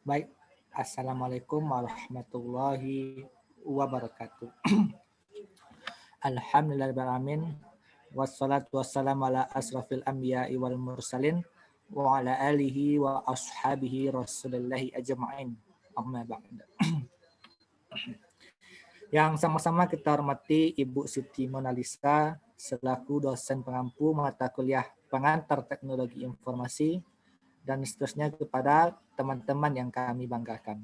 Baik, Assalamualaikum warahmatullahi wabarakatuh. Alhamdulillahirrahmanirrahim. Wassalatu wassalamu ala asrafil anbiya'i wal mursalin wa ala alihi wa ashabihi rasulillahi ajma'in. Amma ba'd. Yang sama-sama kita hormati Ibu Siti Monalisa selaku dosen pengampu mata kuliah pengantar teknologi informasi dan seterusnya kepada teman-teman yang kami banggakan.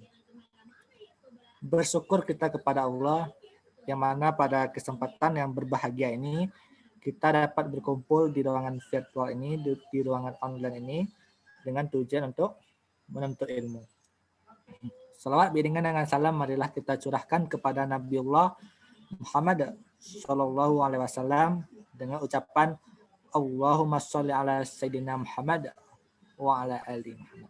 Bersyukur kita kepada Allah yang mana pada kesempatan yang berbahagia ini kita dapat berkumpul di ruangan virtual ini, di ruangan online ini dengan tujuan untuk menuntut ilmu. Salawat biringan dengan salam marilah kita curahkan kepada Nabiullah Muhammad Shallallahu Alaihi Wasallam dengan ucapan Allahumma sholli ala Sayyidina Muhammad wa ala ali Muhammad.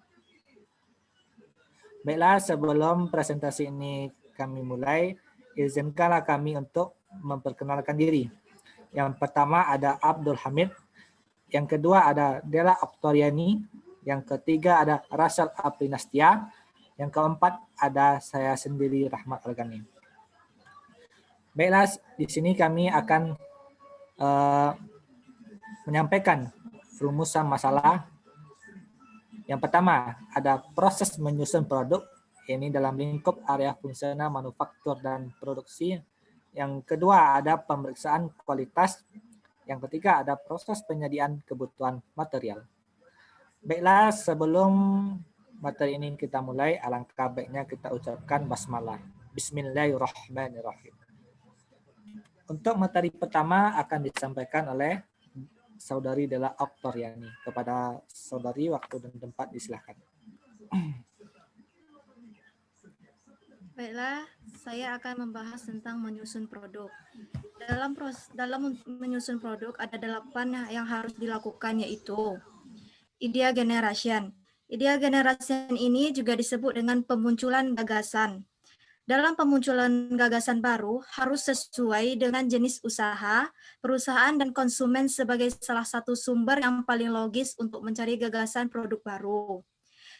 Baiklah, sebelum presentasi ini kami mulai, izinkanlah kami untuk memperkenalkan diri. Yang pertama ada Abdul Hamid, yang kedua ada Dela Oktoriani, yang ketiga ada Rasal Aprinastia, yang keempat ada saya sendiri Rahmat Algani. Baiklah, di sini kami akan menyampaikan rumusan masalah. Yang pertama, ada proses menyusun produk, ini dalam lingkup area fungsional manufaktur dan produksi. Yang kedua, ada pemeriksaan kualitas. Yang ketiga, ada proses penyediaan kebutuhan material. Baiklah, sebelum materi ini kita mulai, alangkah baiknya kita ucapkan basmalah. Bismillahirrahmanirrahim. Untuk materi pertama akan disampaikan oleh Saudari Dela Oktoriani. Kepada saudari, waktu dan tempat disilahkan. Baiklah, saya akan membahas tentang menyusun produk. Dalam menyusun produk ada 8 yang harus dilakukan, yaitu idea generation. Idea generation ini juga disebut dengan pemunculan gagasan. Dalam pemunculan gagasan baru harus sesuai dengan jenis usaha, perusahaan, dan konsumen sebagai salah satu sumber yang paling logis untuk mencari gagasan produk baru.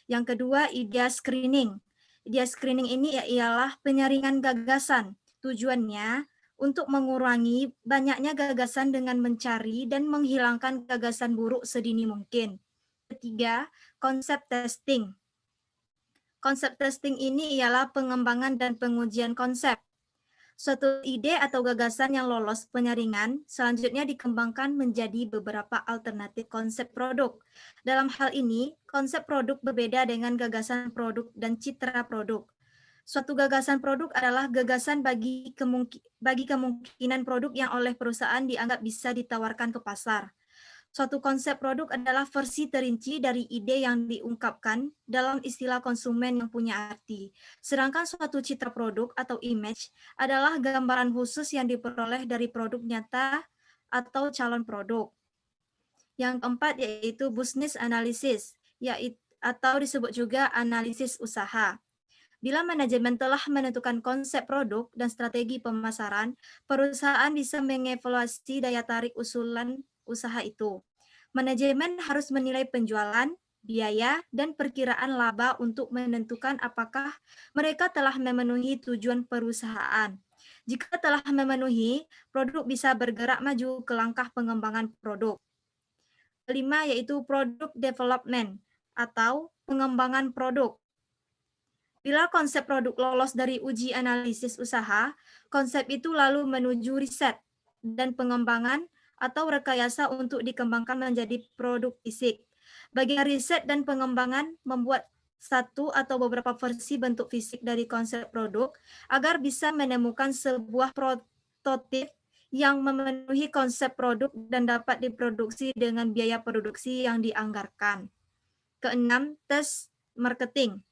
Yang kedua, idea screening. Idea screening ini ialah penyaringan gagasan. Tujuannya untuk mengurangi banyaknya gagasan dengan mencari dan menghilangkan gagasan buruk sedini mungkin. Ketiga, konsep testing. Konsep testing ini ialah pengembangan dan pengujian konsep. Suatu ide atau gagasan yang lolos penyaringan selanjutnya dikembangkan menjadi beberapa alternatif konsep produk. Dalam hal ini, konsep produk berbeda dengan gagasan produk dan citra produk. Suatu gagasan produk adalah gagasan bagi kemungkinan produk yang oleh perusahaan dianggap bisa ditawarkan ke pasar. Suatu konsep produk adalah versi terinci dari ide yang diungkapkan dalam istilah konsumen yang punya arti. Sedangkan suatu citra produk atau image adalah gambaran khusus yang diperoleh dari produk nyata atau calon produk. Yang keempat yaitu business analysis, atau disebut juga analisis usaha. Bila manajemen telah menentukan konsep produk dan strategi pemasaran, perusahaan bisa mengevaluasi daya tarik usulan usaha itu. Manajemen harus menilai penjualan, biaya, dan perkiraan laba untuk menentukan apakah mereka telah memenuhi tujuan perusahaan. Jika telah memenuhi, produk bisa bergerak maju ke langkah pengembangan produk. Kelima yaitu product development atau pengembangan produk. Bila konsep produk lolos dari uji analisis usaha, konsep itu lalu menuju riset dan pengembangan atau rekayasa untuk dikembangkan menjadi produk fisik. Bagian riset dan pengembangan membuat satu atau beberapa versi bentuk fisik dari konsep produk agar bisa menemukan sebuah prototip yang memenuhi konsep produk dan dapat diproduksi dengan biaya produksi yang dianggarkan. Keenam, tes marketing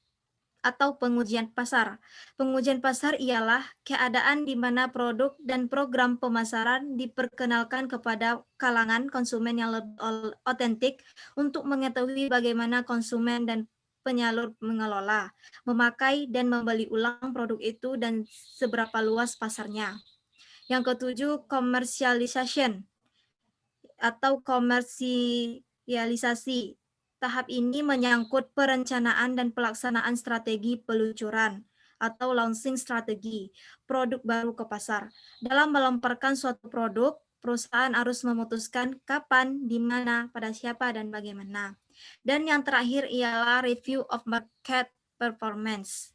atau pengujian pasar. Pengujian pasar ialah keadaan di mana produk dan program pemasaran diperkenalkan kepada kalangan konsumen yang lebih otentik untuk mengetahui bagaimana konsumen dan penyalur mengelola, memakai, dan membeli ulang produk itu dan seberapa luas pasarnya. Yang ketujuh, commercialization atau komersialisasi. Tahap ini menyangkut perencanaan dan pelaksanaan strategi peluncuran atau launching strategi produk baru ke pasar. Dalam melemparkan suatu produk, perusahaan harus memutuskan kapan, di mana, pada siapa, dan bagaimana. Dan yang terakhir ialah review of market performance.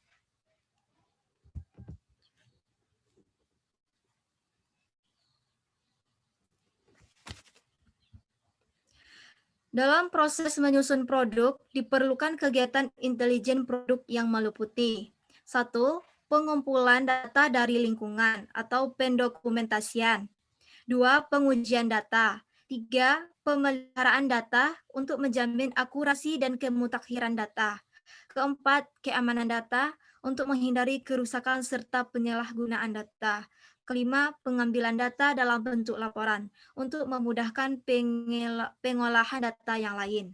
Dalam proses menyusun produk, diperlukan kegiatan intelijen produk yang meliputi 1. Pengumpulan data dari lingkungan atau pendokumentasian. 2. Pengujian data. 3. Pemeliharaan data untuk menjamin akurasi dan kemutakhiran data. Keempat, keamanan data untuk menghindari kerusakan serta penyalahgunaan data. Kelima, pengambilan data dalam bentuk laporan untuk memudahkan pengolahan data yang lain.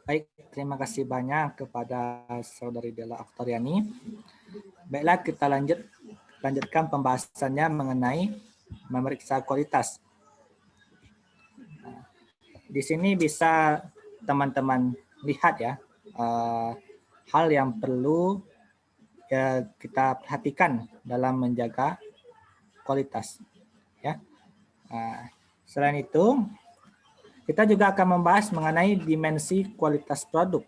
Baik, terima kasih banyak kepada Saudari Della Oktoriani. Baiklah, kita lanjutkan pembahasannya mengenai memeriksa kualitas. Di sini bisa teman-teman lihat ya, hal yang perlu kita perhatikan dalam menjaga kualitas. Ya. Selain itu, kita juga akan membahas mengenai dimensi kualitas produk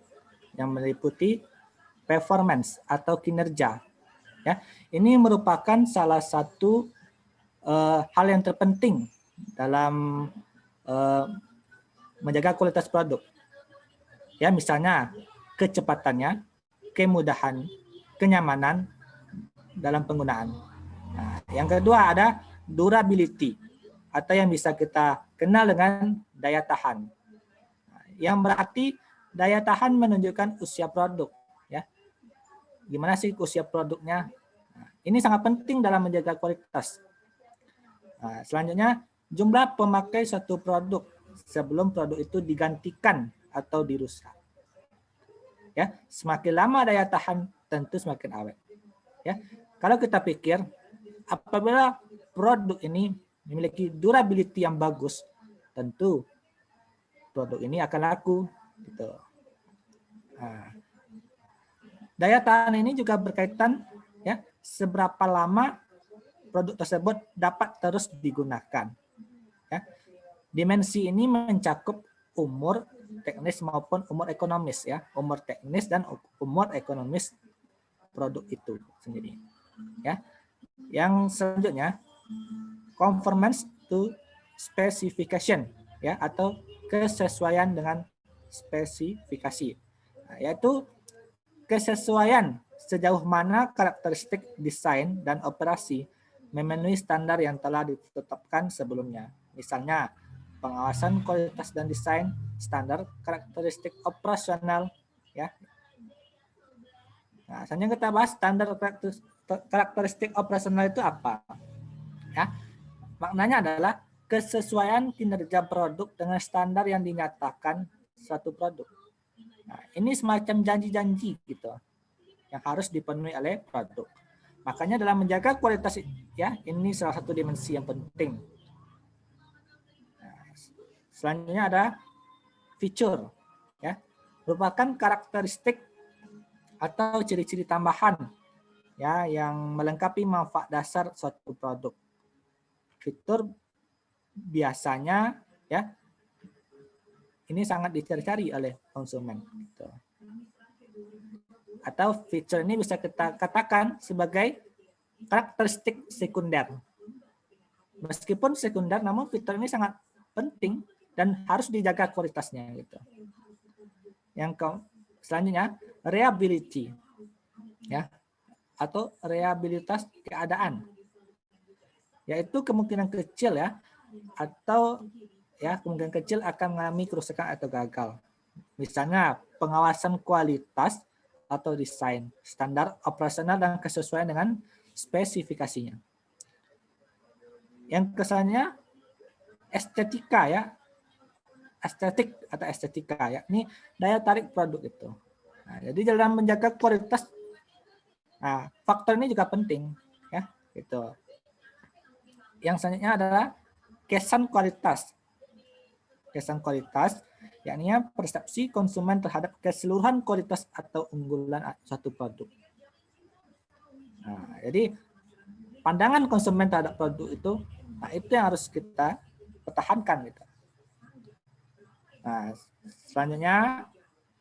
yang meliputi performance atau kinerja. Ya, ini merupakan salah satu hal yang terpenting dalam menjaga kualitas produk. Ya, misalnya kecepatannya, kemudahan, kenyamanan dalam penggunaan. Nah, yang kedua ada durability atau yang bisa kita kenal dengan daya tahan. Nah, yang berarti daya tahan menunjukkan usia produk. Ya, gimana sih usia produknya? Nah, ini sangat penting dalam menjaga kualitas. Nah, selanjutnya jumlah pemakai satu produk sebelum produk itu digantikan atau dirusak. Ya, semakin lama daya tahan tentu semakin awet. Ya, kalau kita pikir apabila produk ini memiliki durability yang bagus, tentu produk ini akan laku. Gitu. Nah, daya tahan ini juga berkaitan ya seberapa lama produk tersebut dapat terus digunakan. Ya. Dimensi ini mencakup umur teknis maupun umur ekonomis ya, umur teknis dan umur ekonomis produk itu sendiri. Ya. Yang selanjutnya conformance to specification ya atau kesesuaian dengan spesifikasi. Nah, yaitu kesesuaian sejauh mana karakteristik desain dan operasi memenuhi standar yang telah ditetapkan sebelumnya. Misalnya pengawasan kualitas dan desain, standar karakteristik operasional ya. Nah, selanjutnya kita bahas standar karakteristik operasional itu apa? Ya. Maknanya adalah kesesuaian kinerja produk dengan standar yang dinyatakan suatu produk. Nah, ini semacam janji-janji gitu yang harus dipenuhi oleh produk. Makanya dalam menjaga kualitas ya, ini salah satu dimensi yang penting. Nah, selanjutnya ada feature ya, merupakan karakteristik atau ciri-ciri tambahan ya yang melengkapi manfaat dasar suatu produk. Fitur biasanya ya ini sangat dicari-cari oleh konsumen. Gitu. Atau fitur ini bisa kita katakan sebagai karakteristik sekunder. Meskipun sekunder, namun fitur ini sangat penting dan harus dijaga kualitasnya. Gitu. Yang selanjutnya reliability, ya, atau reliabilitas keadaan, yaitu kemungkinan kecil ya, atau ya kemungkinan kecil akan mengalami kerusakan atau gagal. Misalnya pengawasan kualitas atau desain, standar operasional dan kesesuaian dengan spesifikasinya. Yang kesannya estetika ya, estetik atau estetika ya, ini daya tarik produk itu. Nah, jadi dalam menjaga kualitas, nah, faktor ini juga penting ya, gitu. Yang selanjutnya adalah kesan kualitas. Kesan kualitas, yakni persepsi konsumen terhadap keseluruhan kualitas atau unggulan suatu produk. Nah, jadi pandangan konsumen terhadap produk itu, nah itu yang harus kita pertahankan gitu. Nah, selanjutnya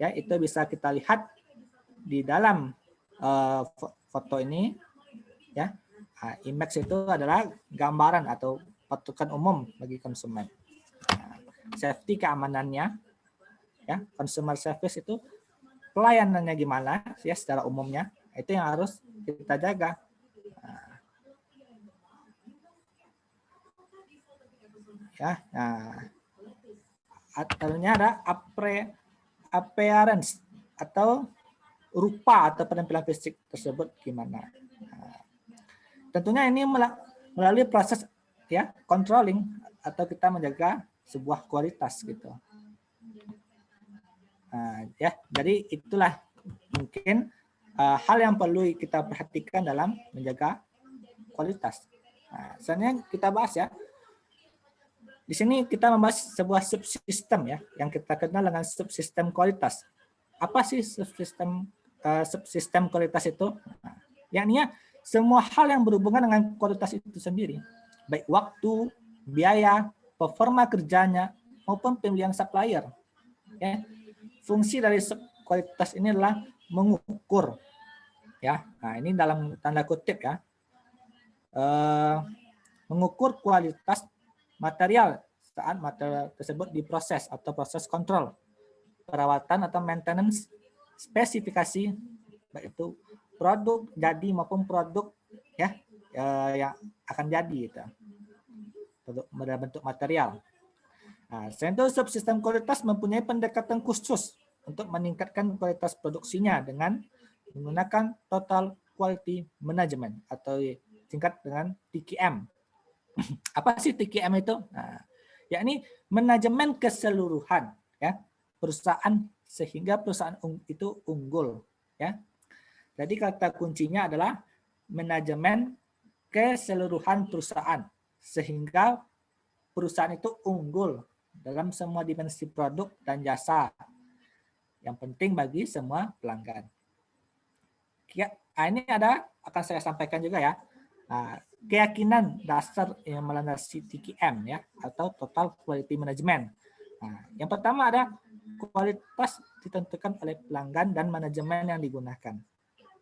ya itu bisa kita lihat di dalam foto ini ya. Nah, image itu adalah gambaran atau patokan umum bagi konsumen. Nah, safety keamanannya ya, consumer service itu pelayanannya gimana ya secara umumnya, itu yang harus kita jaga. Ya, nah artinya ada appearance atau rupa atau penampilan fisik tersebut gimana. Nah, tentunya ini melalui proses ya controlling atau kita menjaga sebuah kualitas gitu. Nah, ya, jadi itulah mungkin hal yang perlu kita perhatikan dalam menjaga kualitas. Nah, selanjutnya kita bahas ya. Di sini kita membahas sebuah subsistem ya, yang kita kenal dengan subsistem kualitas. Apa sih subsistem kualitas itu? Nah, yakni semua hal yang berhubungan dengan kualitas itu sendiri, baik waktu, biaya, performa kerjanya, maupun pemilihan supplier. Ya. Fungsi dari kualitas ini adalah mengukur, ya. Nah, ini dalam tanda kutip ya, mengukur kualitas material saat material tersebut diproses atau proses kontrol, perawatan atau maintenance, spesifikasi, baik itu produk jadi maupun produk ya yang akan jadi gitu, produk dalam bentuk material. Nah, selain itu subsistem kualitas mempunyai pendekatan khusus untuk meningkatkan kualitas produksinya dengan menggunakan total quality management atau singkat dengan TQM. Apa sih TQM itu? Nah, yakni manajemen keseluruhan ya perusahaan sehingga perusahaan itu unggul ya. Jadi kata kuncinya adalah manajemen keseluruhan perusahaan sehingga perusahaan itu unggul dalam semua dimensi produk dan jasa yang penting bagi semua pelanggan. Ini akan saya sampaikan juga ya. Nah, keyakinan dasar yang melandasi TQM ya atau Total Quality Management. Nah, yang pertama ada kualitas ditentukan oleh pelanggan dan manajemen yang digunakan.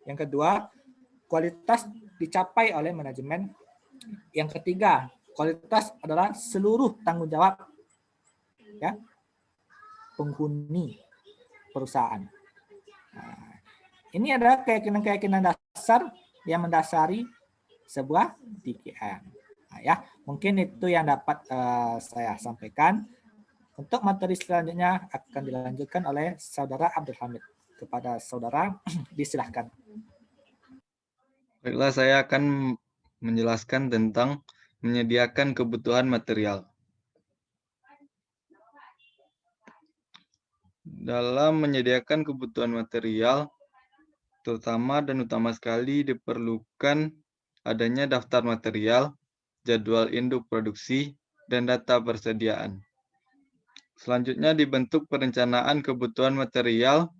Yang kedua, kualitas dicapai oleh manajemen. Yang ketiga, kualitas adalah seluruh tanggung jawab ya penghuni perusahaan. Nah, ini adalah keyakinan-keyakinan dasar yang mendasari sebuah TQM. Nah, ya, mungkin itu yang dapat saya sampaikan. Untuk materi selanjutnya akan dilanjutkan oleh Saudara Abdul Hamid. Kepada Saudara, disilahkan. Baiklah, saya akan menjelaskan tentang menyediakan kebutuhan material. Dalam menyediakan kebutuhan material, terutama dan utama sekali diperlukan adanya daftar material, jadwal induk produksi, dan data persediaan. Selanjutnya dibentuk perencanaan kebutuhan material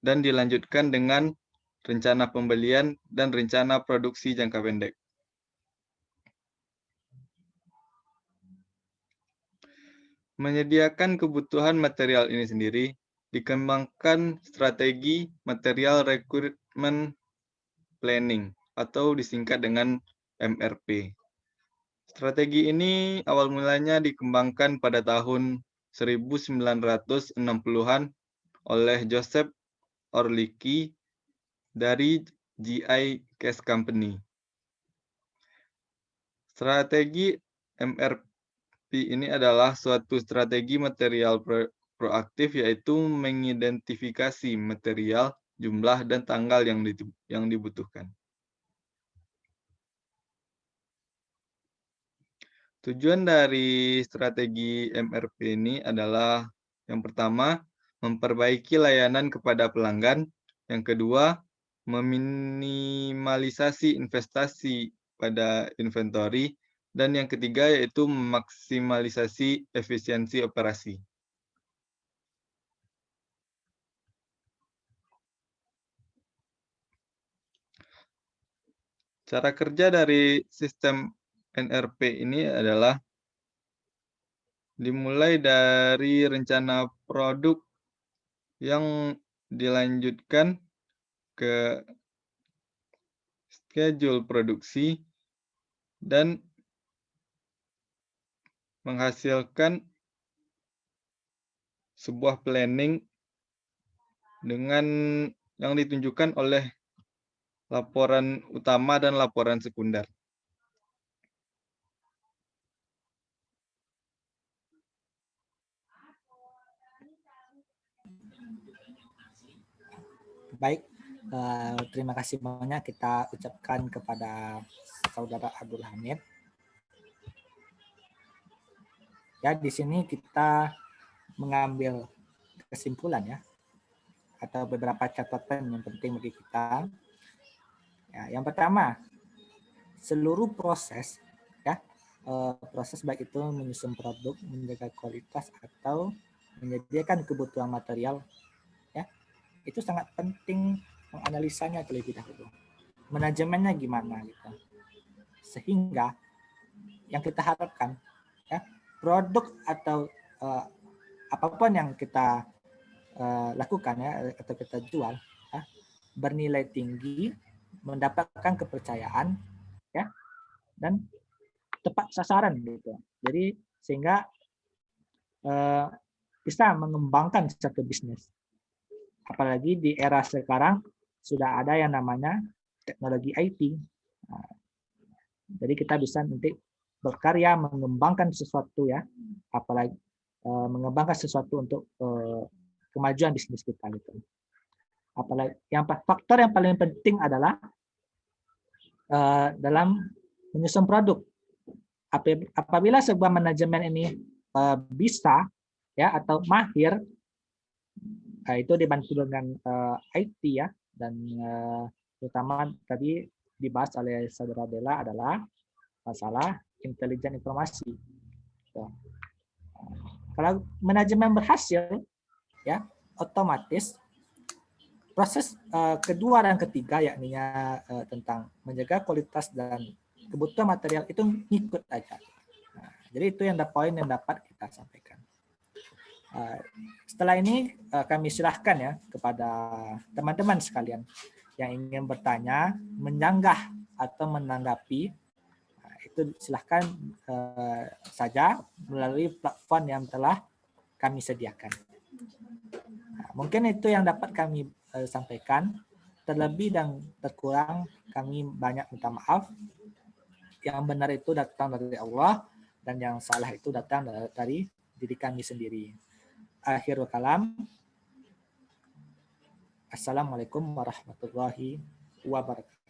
dan dilanjutkan dengan rencana pembelian dan rencana produksi jangka pendek. Menyediakan kebutuhan material ini sendiri dikembangkan strategi material recruitment planning atau disingkat dengan MRP. Strategi ini awal mulanya dikembangkan pada tahun 1960-an oleh Joseph Orlicki dari GI Case Company. Strategi MRP ini adalah suatu strategi material proaktif, yaitu mengidentifikasi material, jumlah, dan tanggal yang dibutuhkan. Tujuan dari strategi MRP ini adalah yang pertama, memperbaiki layanan kepada pelanggan. Yang kedua, meminimalisasi investasi pada inventory. Dan yang ketiga yaitu memaksimalisasi efisiensi operasi. Cara kerja dari sistem NRP ini adalah dimulai dari rencana produk yang dilanjutkan ke schedule produksi dan menghasilkan sebuah planning dengan yang ditunjukkan oleh laporan utama dan laporan sekunder. Baik, terima kasih banyak kita ucapkan kepada Saudara Abdul Hamid. Ya, di sini kita mengambil kesimpulan ya, atau beberapa catatan yang penting bagi kita. Ya, yang pertama, seluruh proses ya, proses baik itu menyusun produk, menjaga kualitas atau menyediakan kebutuhan material ya, itu sangat penting menganalisanya terlebih dahulu. Manajemennya gimana gitu. Sehingga yang kita harapkan ya, produk atau apapun yang kita lakukan ya atau kita jual ya, bernilai tinggi, mendapatkan kepercayaan ya, dan tepat sasaran gitu. Jadi sehingga bisa mengembangkan satu bisnis. Apalagi di era sekarang sudah ada yang namanya teknologi IT. Nah, jadi kita bisa nanti berkarya mengembangkan sesuatu ya, apalagi mengembangkan sesuatu untuk kemajuan bisnis kita gitu. Apalagi yang faktor yang paling penting adalah dalam menyusun produk. Apabila sebuah manajemen ini bisa ya atau mahir, itu dibantu dengan IT ya, dan terutama tadi dibahas oleh Saudara Bella adalah masalah intelijen informasi. Kalau manajemen berhasil, ya otomatis proses kedua dan ketiga yakninya tentang menjaga kualitas dan kebutuhan material itu ngikut aja. Nah, jadi itu yang poin yang dapat kita sampaikan. Setelah ini kami silahkan ya kepada teman-teman sekalian yang ingin bertanya, menyanggah atau menanggapi, itu silahkan saja melalui platform yang telah kami sediakan. Nah, mungkin itu yang dapat kami sampaikan. Terlebih dan terkurang kami banyak minta maaf. Yang benar itu datang dari Allah dan yang salah itu datang dari diri kami sendiri. Akhirul kalam. Assalamualaikum warahmatullahi wabarakatuh.